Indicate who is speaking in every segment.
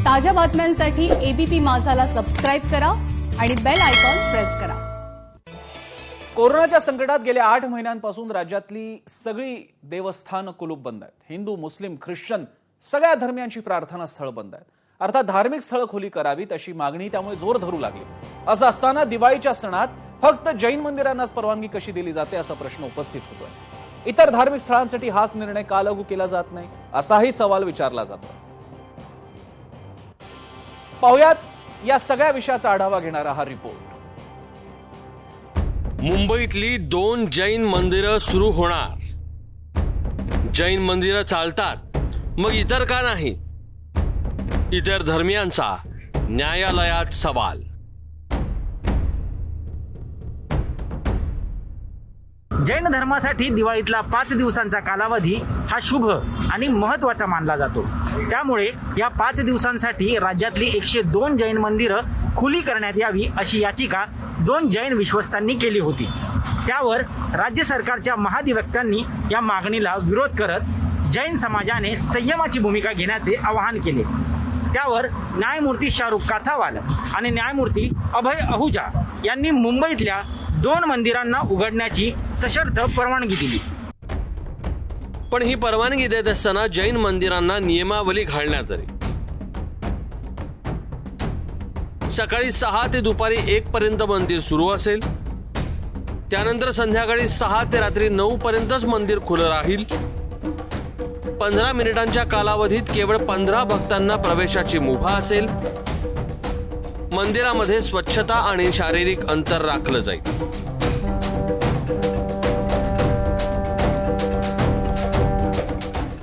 Speaker 1: ताज्या बातम्यांसाठी ABP माझाला subscribe करा आणि बेल आयकॉन प्रेस करा।
Speaker 2: कोरोनाच्या संकटात गेल्या 8 महिन्यांपासून राज्यातली सगळी देवस्थान कुलूप बंद आहेत। हिंदू, मुस्लिम, ख्रिश्चन सगळ्या धर्मियांची प्रार्थना स्थळ बंद आहेत। अर्थात धार्मिक स्थळ खुली करावीत अशी मागणी त्यामुळे जोर धरू लागली। असं असताना दिवाळीच्या सणात फक्त जैन मंदिरांनाच परवानगी कशी दिली जाते असा प्रश्न उपस्थित होतोय। इतर धार्मिक स्थळांसाठी हाच निर्णय का लागू केला जात नाही असाही सवाल विचारला जातो। पाहुयात या सगळ्या विषयाचा आढावा घेणारा हा रिपोर्ट।
Speaker 3: मुंबईतली 2 जैन मंदिरं सुरू होणार। जैन मंदिरं चालतात, मग इतर का नाही? इतर धर्मियांचा न्यायालयात सवाल।
Speaker 4: जैन धर्मासाठी दिवाळीतला 5 दिवसांचा कालावधी हा शुभ आणि महत्त्वाचा मानला जातो। त्यामुळे या 5 दिवसांसाठी राज्यातली 102 जैन मंदिरं खुली करण्यात यावी अशी याचिका 2 जैन विश्वस्तांनी केली होती। त्यावर राज्य सरकारच्या महाधिवक्त्यांनी या मागणीला विरोध करत जैन समाजाने संयमाची भूमिका घेण्याचे आवाहन केले। त्यावर न्यायमूर्ती शाहरुख काथावाल आणि न्यायमूर्ती अभय अहुजा यांनी मुंबईतल्या 2 मंदिरांना उघडण्याची सशर्त परवानगी दिली।
Speaker 3: पण ही परवानगी देत असताना जैन मंदिरांना नियमावली घालण्यात आली। सकाळी 6 ते दुपारी 1 पर्यंत मंदिर सुरू असेल, त्यानंतर संध्याकाळी 6 ते रात्री 9 पर्यंतच मंदिर खुलं राहील। 15 मिनिटांच्या कालावधीत केवळ 15 भक्तांना प्रवेशाची मुभा असेल। मंदिरामध्ये स्वच्छता आणि शारीरिक अंतर राखलं जाईल।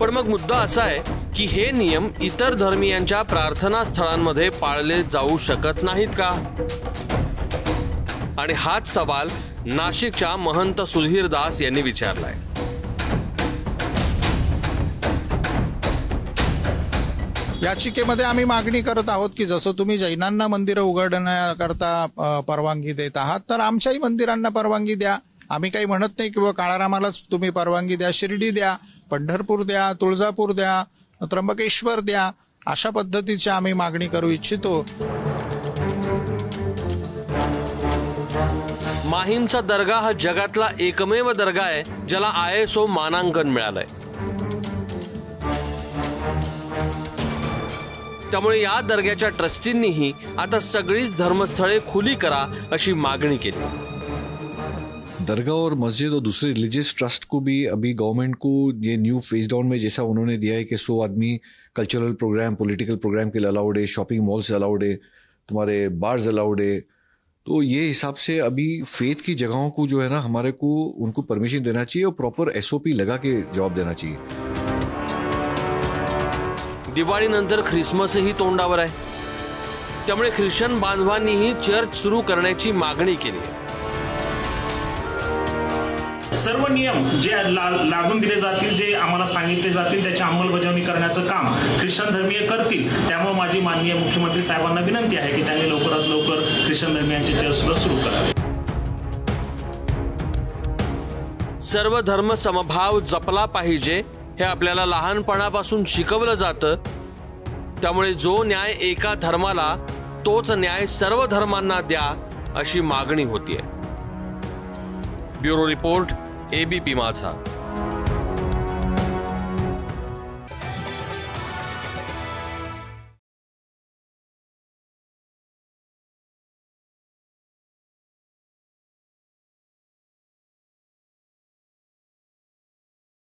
Speaker 3: पण मग मुद्दा असा आहे की हे नियम इतर धर्मियांच्या प्रार्थना स्थळांमध्ये पाळले जाऊ शकत नाहीत का? आणि हाच सवाल नाशिकच्या महंत सुधीर दास यांनी विचारलाय।
Speaker 5: याचिकेमध्ये आम्ही मागणी करत आहोत की जसं तुम्ही जैनांना मंदिरं उघडण्याकरता परवानगी देत आहात, तर आमच्याही मंदिरांना परवानगी द्या। आम्ही काही म्हणत नाही किंवा काळारामालाच तुम्ही परवानगी द्या, शिर्डी द्या, पंढरपूर द्या, तुळजापूर द्या, त्र्यंबकेश्वर द्या, अशा पद्धतीची आम्ही मागणी करू इच्छितो।
Speaker 3: माहीमचा दर्गा हा जगातला एकमेव दर्गा आहे ज्याला ISO मानांकन मिळालंय। त्यामुळे या दर्ग्याच्या ट्रस्टींनीही आता सगळीच धर्मस्थळे खुली करा अशी मागणी केली।
Speaker 6: दरगाह और मस्जिद और दूसरे रिलीजियस ट्रस्ट को भी अभी गवर्नमेंट को ये न्यू फेज डाउन में जैसा उन्होंने दिया है कि 100 आदमी कल्चरल प्रोग्राम, पॉलिटिकल प्रोग्राम के लिए अलाउड है, शॉपिंग मॉल्स अलाउड है, तुम्हारे बार्स अलाउड है, तो ये हिसाब से अभी फेथ की जगहों को जो है ना हमारे को उनको परमिशन देना चाहिए और प्रॉपर SOP लगा के जवाब देना चाहिए।
Speaker 3: दिवाळीनंतर ख्रिसमसही तोंडावर आहे, त्यामुळे ख्रिश्चन बांधवांनीही चर्च सुरू करण्याची मागणी केली आहे।
Speaker 7: सर्व नियम जे लागून दिले जातील, जे आम्हाला सांगितले जातील, त्याची अंमलबजावणी करण्याचं काम ख्रिश्चन धर्मीय करतील। त्यामुळे माझी माननीय मुख्यमंत्री साहेबांना विनंती आहे की त्यांनी लवकरात लवकर ख्रिश्चन धर्मियांचे चर्च सुरू करावे।
Speaker 3: सर्व धर्म समभाव जपला पाहिजे हे आपल्याला लहानपणापासून शिकवलं जातं। त्यामुळे जो न्याय एका धर्माला तोच न्याय सर्व धर्मांना द्या अशी मागणी होतीये। ब्युरो रिपोर्ट, ABP माझा।